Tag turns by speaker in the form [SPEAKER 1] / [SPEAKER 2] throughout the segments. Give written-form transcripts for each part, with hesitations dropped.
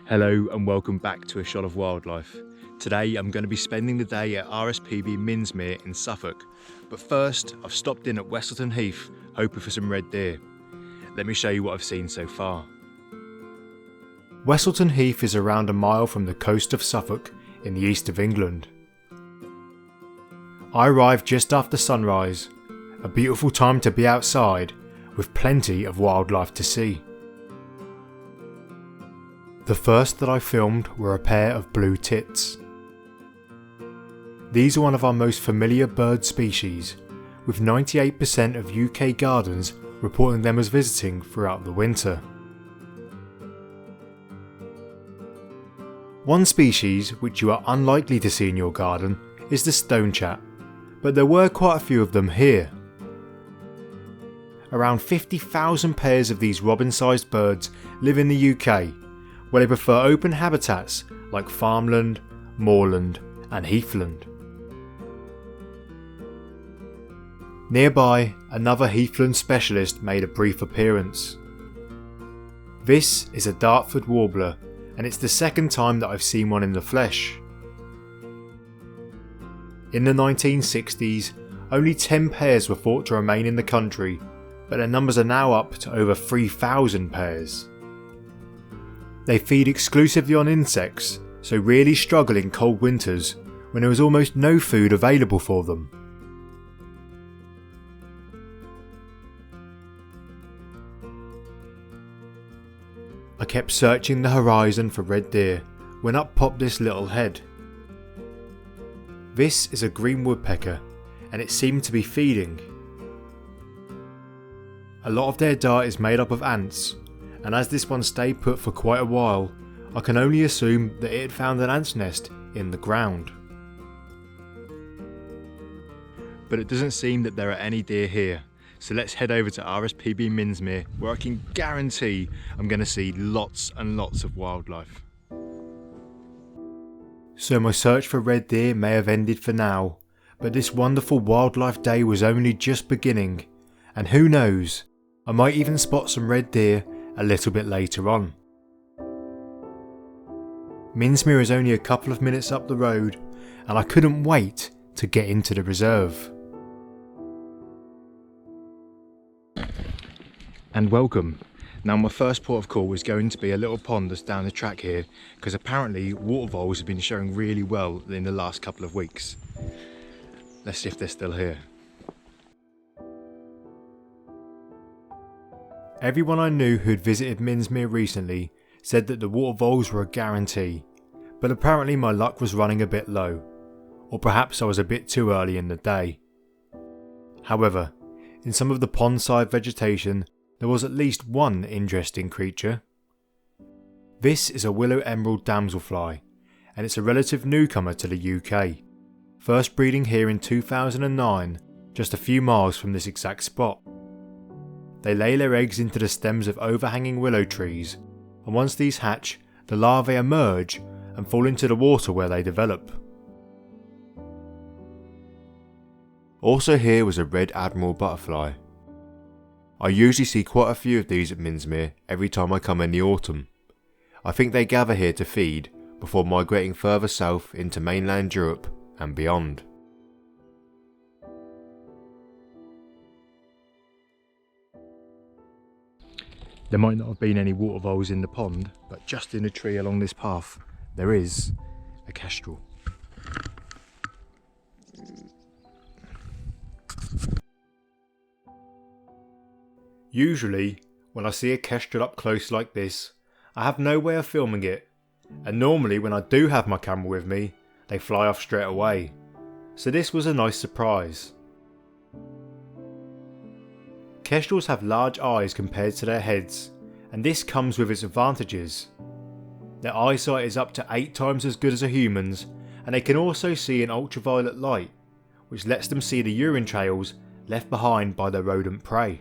[SPEAKER 1] Hello and welcome back to A Shot of Wildlife. Today I'm going to be spending the day at RSPB Minsmere in Suffolk, but first I've stopped in at Westleton Heath hoping for some red deer. Let me show you what I've seen so far. Westleton Heath is around a mile from the coast of Suffolk in the east of England. I arrived just after sunrise, a beautiful time to be outside with plenty of wildlife to see. The first that I filmed were a pair of blue tits. These are one of our most familiar bird species, with 98% of UK gardens reporting them as visiting throughout the winter. One species which you are unlikely to see in your garden is the stonechat, but there were quite a few of them here. Around 50,000 pairs of these robin-sized birds live in the UK, where they prefer open habitats like farmland, moorland and heathland. Nearby, another heathland specialist made a brief appearance. This is a Dartford warbler, and it's the second time that I've seen one in the flesh. In the 1960s, only 10 pairs were thought to remain in the country, but their numbers are now up to over 3,000 pairs. They feed exclusively on insects, so really struggle in cold winters when there is almost no food available for them. I kept searching the horizon for red deer when up popped this little head. This is a green woodpecker, and it seemed to be feeding. A lot of their diet is made up of ants, and as this one stayed put for quite a while, I can only assume that it had found an ant's nest in the ground. But it doesn't seem that there are any deer here, so let's head over to RSPB Minsmere, where I can guarantee I'm going to see lots and lots of wildlife. So my search for red deer may have ended for now, but this wonderful wildlife day was only just beginning, and who knows, I might even spot some red deer a little bit later on. Minsmere is only a couple of minutes up the road, and I couldn't wait to get into the reserve. And welcome. Now my first port of call is going to be a little pond that's down the track here, because apparently water voles have been showing really well in the last couple of weeks. Let's see if they're still here. Everyone I knew who'd visited Minsmere recently said that the water voles were a guarantee, but apparently my luck was running a bit low, or perhaps I was a bit too early in the day. However, in some of the pond-side vegetation there was at least one interesting creature. This is a willow emerald damselfly, and it's a relative newcomer to the UK, first breeding here in 2009, just a few miles from this exact spot. They lay their eggs into the stems of overhanging willow trees, and once these hatch, the larvae emerge and fall into the water where they develop. Also here was a red admiral butterfly. I usually see quite a few of these at Minsmere every time I come in the autumn. I think they gather here to feed before migrating further south into mainland Europe and beyond. There might not have been any water voles in the pond, but just in a tree along this path there is a kestrel. Usually, when I see a kestrel up close like this, I have no way of filming it, and normally when I do have my camera with me, they fly off straight away, so this was a nice surprise. Kestrels have large eyes compared to their heads, and this comes with its advantages. Their eyesight is up to 8 times as good as a human's, and they can also see in ultraviolet light, which lets them see the urine trails left behind by their rodent prey.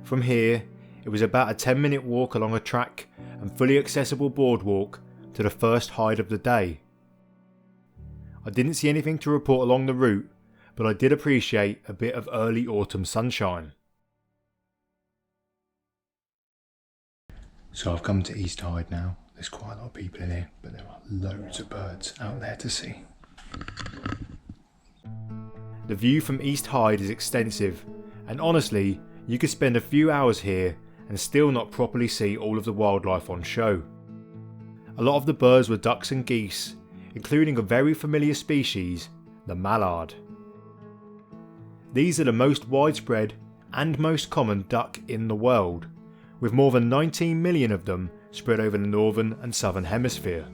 [SPEAKER 1] From here, it was about a 10-minute walk along a track and fully accessible boardwalk to the first hide of the day. I didn't see anything to report along the route, but I did appreciate a bit of early autumn sunshine. So I've come to East Hyde now. There's quite a lot of people in here, but there are loads of birds out there to see. The view from East Hyde is extensive, and honestly, you could spend a few hours here and still not properly see all of the wildlife on show. A lot of the birds were ducks and geese, including a very familiar species, the mallard. These are the most widespread and most common duck in the world, with more than 19 million of them spread over the northern and southern hemisphere.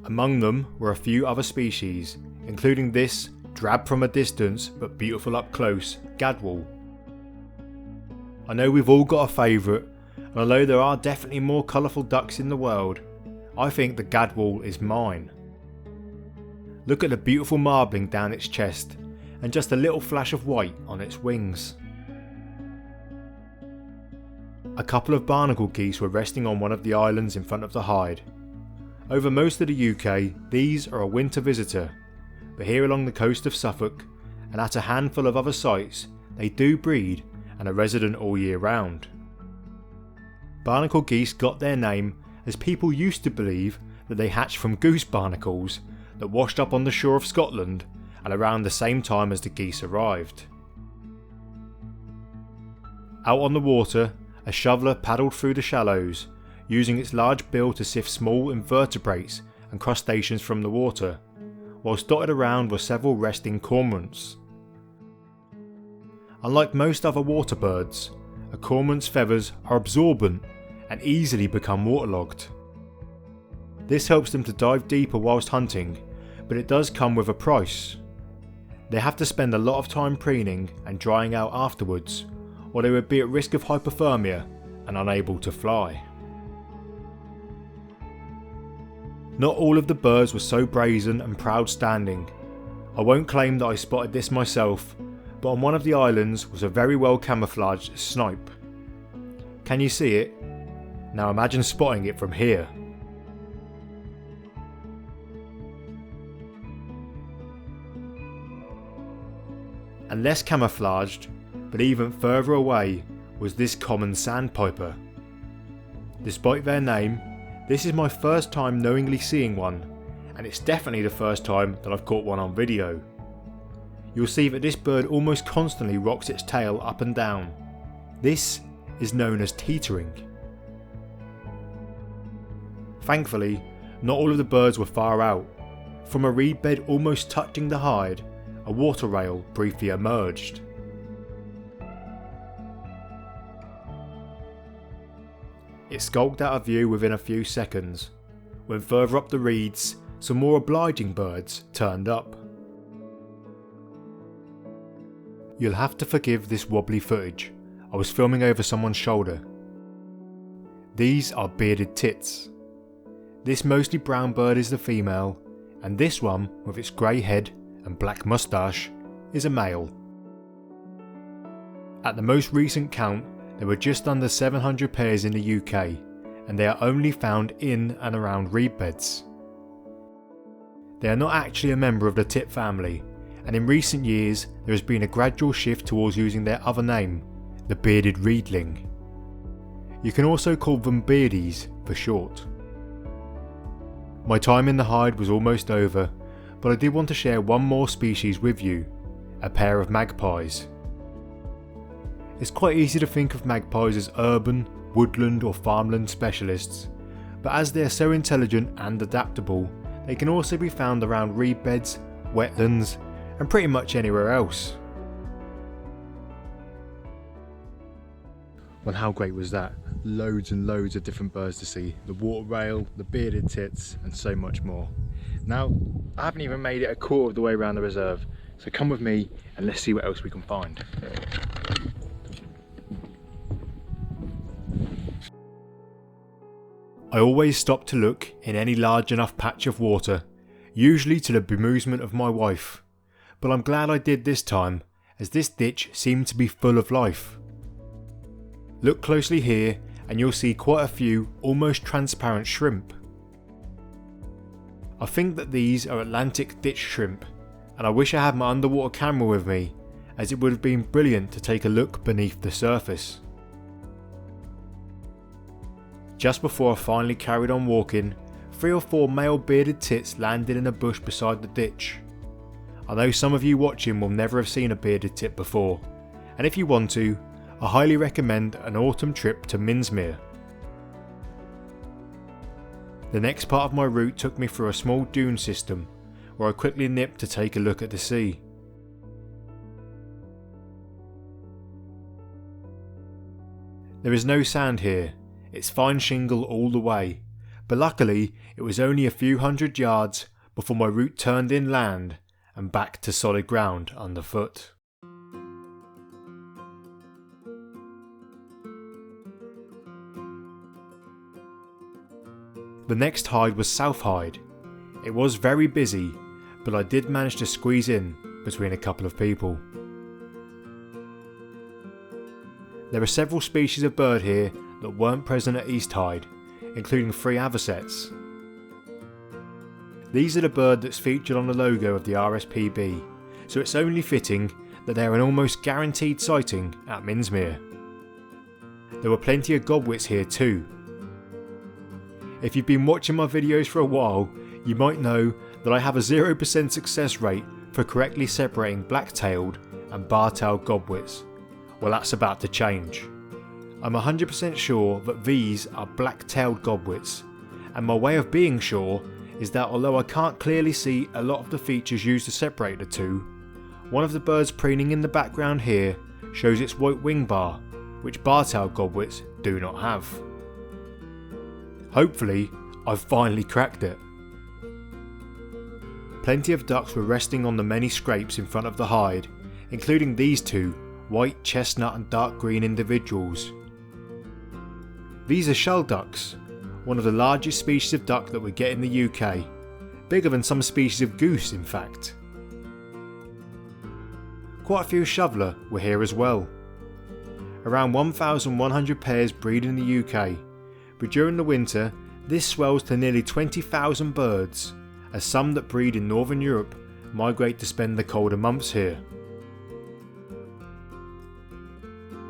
[SPEAKER 1] Among them were a few other species, including this, drab from a distance but beautiful up close, gadwall. I know we've all got a favourite, and although there are definitely more colourful ducks in the world, I think the gadwall is mine. Look at the beautiful marbling down its chest, and just a little flash of white on its wings. A couple of barnacle geese were resting on one of the islands in front of the Hyde. Over most of the UK, these are a winter visitor, but here along the coast of Suffolk, and at a handful of other sites, they do breed and are resident all year round. Barnacle geese got their name as people used to believe that they hatched from goose barnacles that washed up on the shore of Scotland and around the same time as the geese arrived. Out on the water, a shoveler paddled through the shallows, using its large bill to sift small invertebrates and crustaceans from the water, whilst dotted around were several resting cormorants. Unlike most other water birds, a cormorant's feathers are absorbent and easily become waterlogged. This helps them to dive deeper whilst hunting, but it does come with a price. They have to spend a lot of time preening and drying out afterwards, or they would be at risk of hypothermia and unable to fly. Not all of the birds were so brazen and proud standing. I won't claim that I spotted this myself, but on one of the islands was a very well camouflaged snipe. Can you see it? Now imagine spotting it from here. And less camouflaged, but even further away, was this common sandpiper. Despite their name, this is my first time knowingly seeing one, and it's definitely the first time that I've caught one on video. You'll see that this bird almost constantly rocks its tail up and down. This is known as teetering. Thankfully, not all of the birds were far out. From a reed bed almost touching the Hyde, a water rail briefly emerged. It skulked out of view within a few seconds, when further up the reeds, some more obliging birds turned up. You'll have to forgive this wobbly footage, I was filming over someone's shoulder. These are bearded tits. This mostly brown bird is the female, and this one, with its grey head and black moustache, is a male. At the most recent count, there were just under 700 pairs in the UK, and they are only found in and around reed beds. They are not actually a member of the tit family, and in recent years there has been a gradual shift towards using their other name, the bearded reedling. You can also call them beardies for short. My time in the Hyde was almost over, but I did want to share one more species with you, a pair of magpies. It's quite easy to think of magpies as urban, woodland or farmland specialists, but as they are so intelligent and adaptable, they can also be found around reed beds, wetlands, and pretty much anywhere else. Well, how great was that? Loads and loads of different birds to see. The water rail, the bearded tits, and so much more. Now, I haven't even made it a quarter of the way around the reserve, so come with me and let's see what else we can find. I always stop to look in any large enough patch of water, usually to the bemusement of my wife, but I'm glad I did this time, as this ditch seemed to be full of life. Look closely here and you'll see quite a few almost transparent shrimp. I think that these are Atlantic ditch shrimp, and I wish I had my underwater camera with me, as it would have been brilliant to take a look beneath the surface. Just before I finally carried on walking, 3 or 4 male bearded tits landed in a bush beside the ditch. I know some of you watching will never have seen a bearded tit before, and if you want to, I highly recommend an autumn trip to Minsmere. The next part of my route took me through a small dune system, where I quickly nipped to take a look at the sea. There is no sand here, it's fine shingle all the way, but luckily it was only a few hundred yards before my route turned inland and back to solid ground underfoot. The next hide was South Hide. It was very busy, but I did manage to squeeze in between a couple of people. There are several species of bird here that weren't present at East Hide, including 3 avocets. These are the bird that's featured on the logo of the RSPB, so it's only fitting that they're an almost guaranteed sighting at Minsmere. There were plenty of godwits here too. If you've been watching my videos for a while, you might know that I have a 0% success rate for correctly separating black-tailed and bar-tailed godwits. Well, that's about to change. I'm 100% sure that these are black-tailed godwits, and my way of being sure is that although I can't clearly see a lot of the features used to separate the two, one of the birds preening in the background here shows its white wing bar, which bar-tailed godwits do not have. Hopefully, I've finally cracked it. Plenty of ducks were resting on the many scrapes in front of the hide, including these 2 white, chestnut and dark green individuals. These are shell ducks, one of the largest species of duck that we get in the UK, bigger than some species of goose in fact. Quite a few shoveler were here as well. Around 1,100 pairs breed in the UK, but during the winter this swells to nearly 20,000 birds, as some that breed in Northern Europe migrate to spend the colder months here.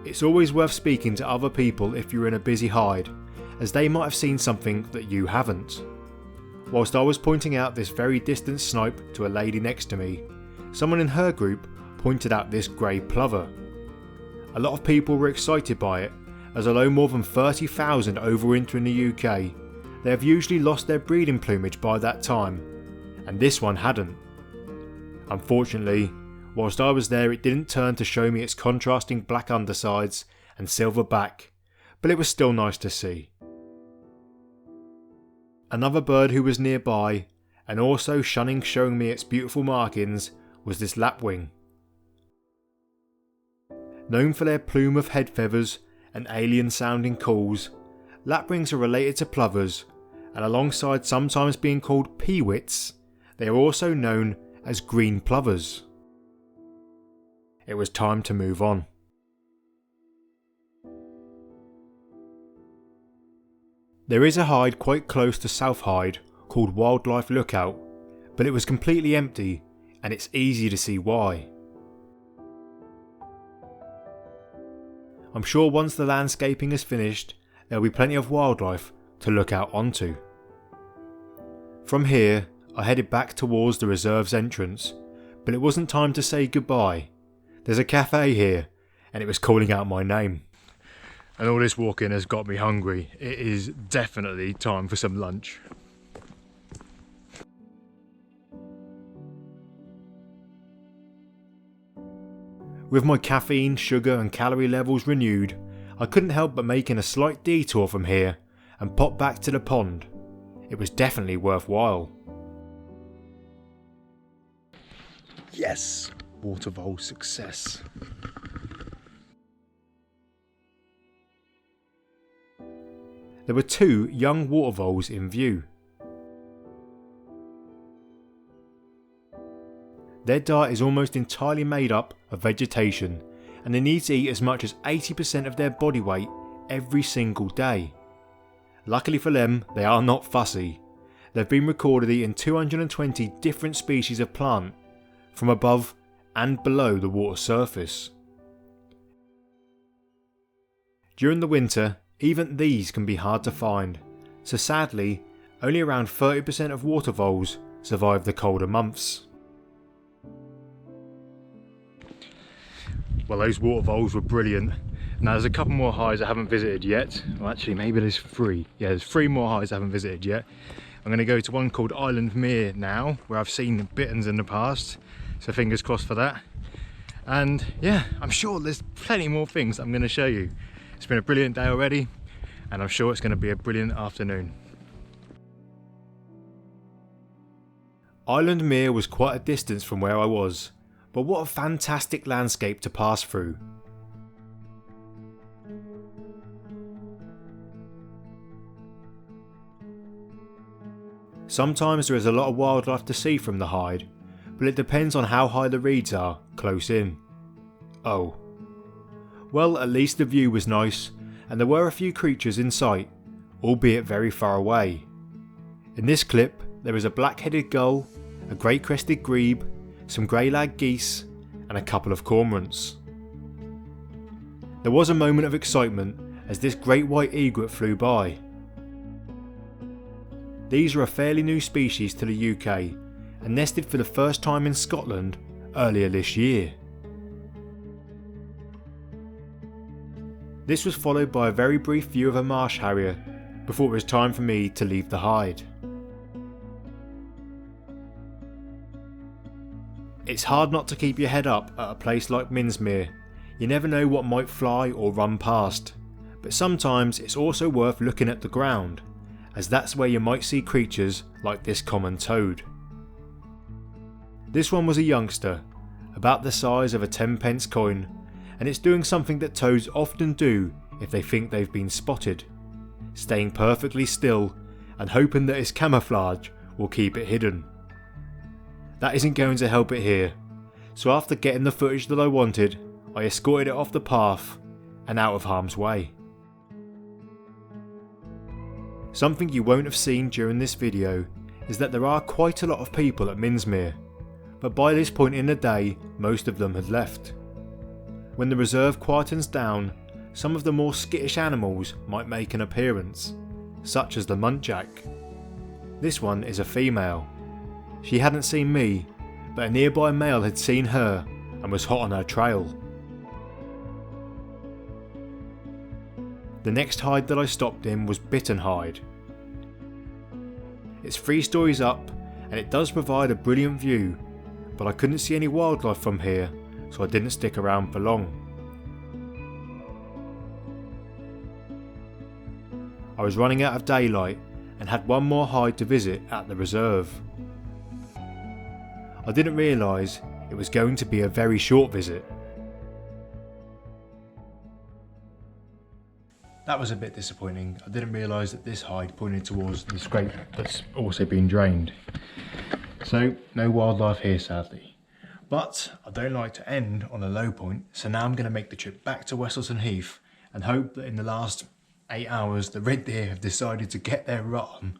[SPEAKER 1] It's always worth speaking to other people if you're in a busy hide, as they might have seen something that you haven't. Whilst I was pointing out this very distant snipe to a lady next to me, someone in her group pointed out this grey plover. A lot of people were excited by it, as although more than 30,000 overwinter in the UK, they have usually lost their breeding plumage by that time, and this one hadn't. Unfortunately, whilst I was there it didn't turn to show me its contrasting black undersides and silver back, but it was still nice to see. Another bird who was nearby, and also shunning showing me its beautiful markings, was this lapwing. Known for their plume of head feathers and alien sounding calls, lapwings are related to plovers, and alongside sometimes being called peewits, they are also known as green plovers. It was time to move on. There is a hide quite close to South Hide called Wildlife Lookout, but it was completely empty, and it's easy to see why. I'm sure once the landscaping is finished, there'll be plenty of wildlife to look out onto. From here, I headed back towards the reserve's entrance, but it wasn't time to say goodbye. There's a cafe here, and it was calling out my name. And all this walking has got me hungry. It is definitely time for some lunch. With my caffeine, sugar and calorie levels renewed, I couldn't help but making a slight detour from here and pop back to the pond. It was definitely worthwhile. Yes! Water vole success. There were 2 young water voles in view. Their diet is almost entirely made up of vegetation, and they need to eat as much as 80% of their body weight every single day. Luckily for them, they are not fussy. They've been recorded eating 220 different species of plant, from above and below the water surface. During the winter, Even these can be hard to find, so sadly, only around 30% of water voles survive the colder months. Well, those water voles were brilliant. Now there's a couple more hides I haven't visited yet. Well, actually maybe there's 3. Yeah, there's 3 more hides I haven't visited yet. I'm going to go to one called Minsmere now, where I've seen bitterns in the past, so fingers crossed for that. And yeah, I'm sure there's plenty more things I'm going to show you. It's been a brilliant day already, and I'm sure it's going to be a brilliant afternoon. Minsmere was quite a distance from where I was, but what a fantastic landscape to pass through. Sometimes there is a lot of wildlife to see from the hide, but it depends on how high the reeds are close in. Oh. Well, at least the view was nice, and there were a few creatures in sight, albeit very far away. In this clip, there is a black-headed gull, a grey-crested grebe, some grey-lag geese, and a couple of cormorants. There was a moment of excitement as this great white egret flew by. These are a fairly new species to the UK and nested for the first time in Scotland earlier this year. This was followed by a very brief view of a marsh harrier before it was time for me to leave the hide. It's hard not to keep your head up at a place like Minsmere. You never know what might fly or run past, but sometimes it's also worth looking at the ground, as that's where you might see creatures like this common toad. This one was a youngster, about the size of a 10p coin, and it's doing something that toads often do if they think they've been spotted, staying perfectly still and hoping that its camouflage will keep it hidden. That isn't going to help it here, so after getting the footage that I wanted, I escorted it off the path and out of harm's way. Something you won't have seen during this video is that there are quite a lot of people at Minsmere, but by this point in the day most of them had left. When the reserve quietens down, some of the more skittish animals might make an appearance, such as the muntjac. This one is a female. She hadn't seen me, but a nearby male had seen her and was hot on her trail. The next hide that I stopped in was Bittern Hide. It's 3 stories up and it does provide a brilliant view, but I couldn't see any wildlife from here, so I didn't stick around for long. I was running out of daylight and had one more hide to visit at the reserve. I didn't realise it was going to be a very short visit. That was a bit disappointing. I didn't realise that this hide pointed towards the scrape that's also been drained. So no wildlife here sadly. But I don't like to end on a low point, so now I'm going to make the trip back to Westleton Heath and hope that in the last 8 hours the red deer have decided to get their rut on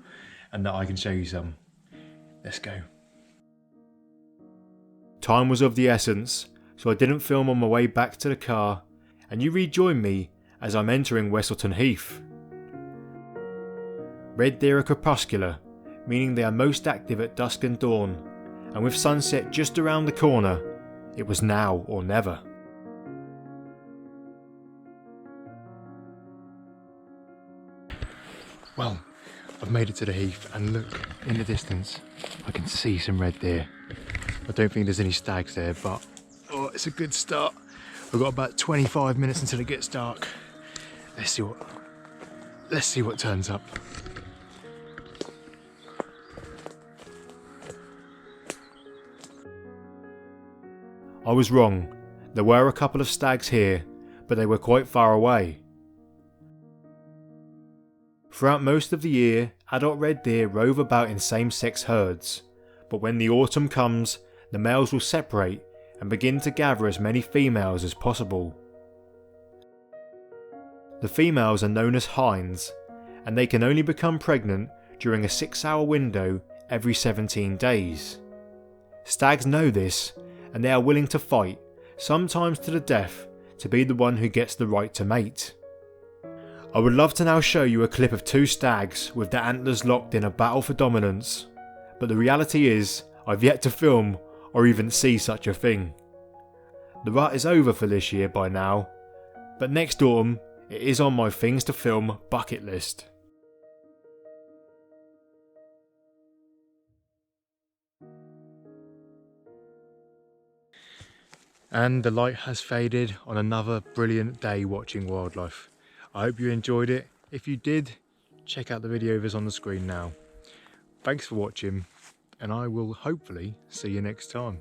[SPEAKER 1] and that I can show you some. Let's go. Time was of the essence, so I didn't film on my way back to the car, and you rejoin me as I'm entering Westleton Heath. Red deer are crepuscular, meaning they are most active at dusk and dawn, and with sunset just around the corner, it was now or never. Well, I've made it to the heath, and look, in the distance, I can see some red deer. I don't think there's any stags there, but oh, it's a good start. We've got about 25 minutes until it gets dark. Let's see what turns up. I was wrong. There were a couple of stags here, but they were quite far away. Throughout most of the year, adult red deer rove about in same-sex herds, but when the autumn comes, the males will separate and begin to gather as many females as possible. The females are known as hinds, and they can only become pregnant during a 6-hour window every 17 days. Stags know this, and they are willing to fight, sometimes to the death, to be the one who gets the right to mate. I would love to now show you a clip of two stags with their antlers locked in a battle for dominance, but the reality is I've yet to film or even see such a thing. The rut is over for this year by now, but next autumn it is on my things to film bucket list. And the light has faded on another brilliant day watching wildlife. I hope you enjoyed it. If you did, check out the videos on the screen now. Thanks for watching, and I will hopefully see you next time.